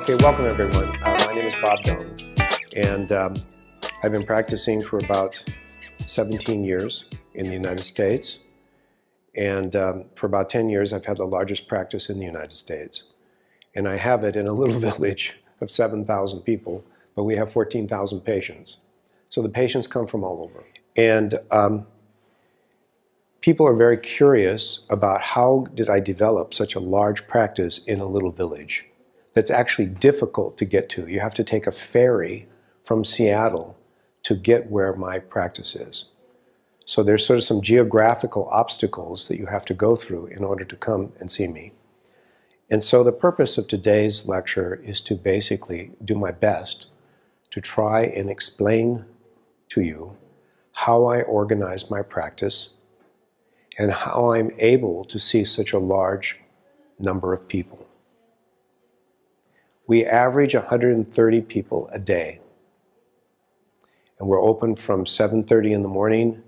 Okay, welcome everyone. My name is Bob Doane, and I've been practicing for about 17 years in the United States, and for about 10 years I've had the largest practice in the United States. And I have it in a little village of 7,000 people, but we have 14,000 patients. So the patients come from all over. And people are very curious about how did I develop such a large practice in a little village that's actually difficult to get to. You have to take a ferry from Seattle to get where my practice is. So there's sort of some geographical obstacles that you have to go through in order to come and see me. And so the purpose of today's lecture is to basically do my best to try and explain to you how I organize my practice and how I'm able to see such a large number of people. We average 130 people a day. And we're open from 7:30 in the morning,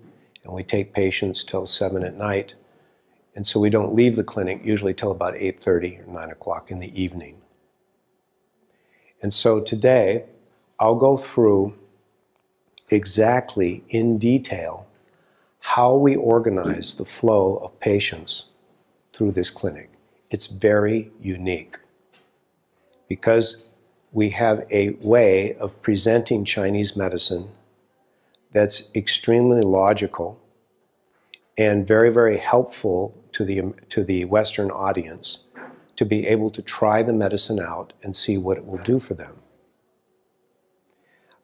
and we take patients till 7 at night. And so we don't leave the clinic usually till about 8:30 or 9 o'clock in the evening. And so today, I'll go through exactly in detail how we organize the flow of patients through this clinic. It's very unique because we have a way of presenting Chinese medicine that's extremely logical and very, very helpful to the Western audience to be able to try the medicine out and see what it will do for them.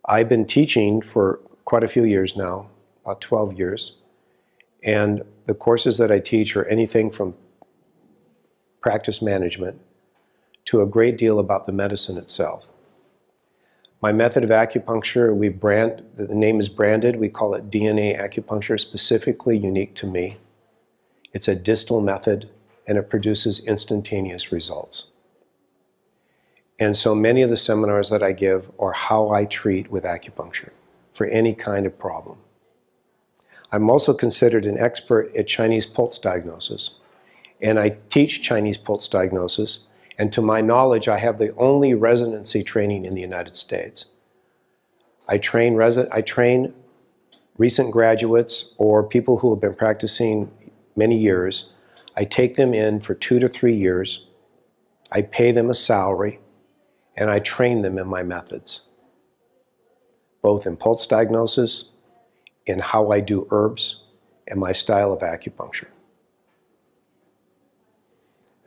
I've been teaching for quite a few years now, about 12 years, and the courses that I teach are anything from practice management to a great deal about the medicine itself. My method of acupuncture, the name is branded, we call it DNA acupuncture, specifically unique to me. It's a distal method and it produces instantaneous results. And so many of the seminars that I give are how I treat with acupuncture for any kind of problem. I'm also considered an expert at Chinese pulse diagnosis, and I teach Chinese pulse diagnosis. And to my knowledge, I have the only residency training in the United States. I train recent graduates or people who have been practicing many years. I take them in for 2 to 3 years. I pay them a salary, and I train them in my methods, both in pulse diagnosis, in how I do herbs, and my style of acupuncture.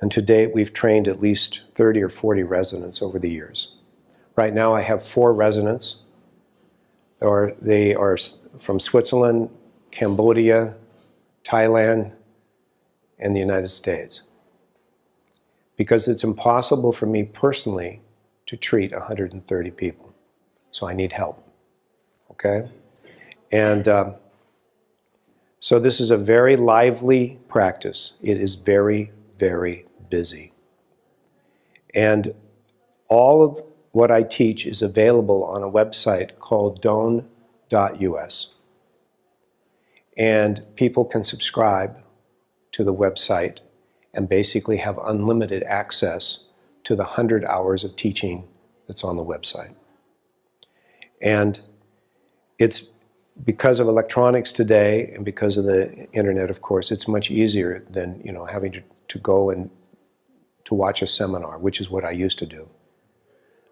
And to date, we've trained at least 30 or 40 residents over the years. Right now, I have 4 residents. They are from Switzerland, Cambodia, Thailand, and the United States. Because it's impossible for me personally to treat 130 people. So I need help, okay? And so this is a very lively practice. It is very, very busy. And all of what I teach is available on a website called Doane.us. And people can subscribe to the website and basically have unlimited access to the 100 hours of teaching that's on the website. And it's because of electronics today and because of the internet, of course, it's much easier than having to go and to watch a seminar, which is what I used to do.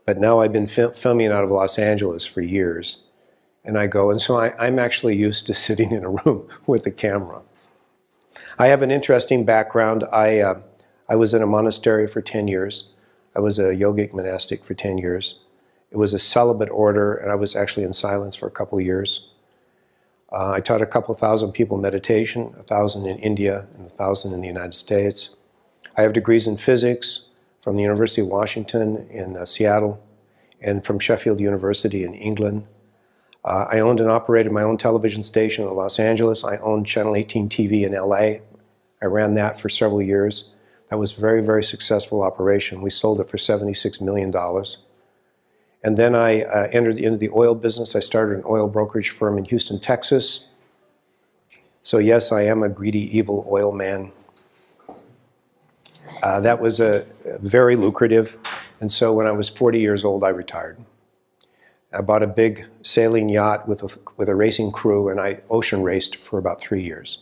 But now I've been filming out of Los Angeles for years, and I go, and so I'm actually used to sitting in a room with a camera. I have an interesting background. I was in a monastery for 10 years. I was a yogic monastic for 10 years. It was a celibate order, and I was actually in silence for a couple of years. I taught a couple thousand people meditation, 1,000 in India and 1,000 in the United States. I have degrees in physics from the University of Washington in Seattle and from Sheffield University in England. I owned and operated my own television station in Los Angeles. I owned Channel 18 TV in LA. I ran that for several years. That was a very, very successful operation. We sold it for $76 million. And then I entered into the oil business. I started an oil brokerage firm in Houston, Texas. So yes, I am a greedy, evil oil man. That was very lucrative. And so when I was 40 years old, I retired. I bought a big sailing yacht with a racing crew, and I ocean raced for about 3 years.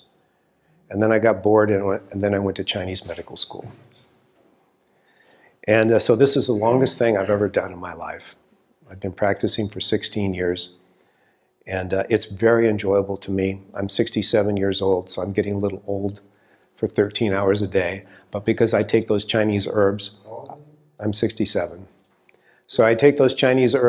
And then I got bored, and then I went to Chinese medical school. And so this is the longest thing I've ever done in my life. I've been practicing for 16 years, and it's very enjoyable to me. I'm 67 years old, so I'm getting a little old for 13 hours a day. But because I take those Chinese herbs, I'm 67. So I take those Chinese herbs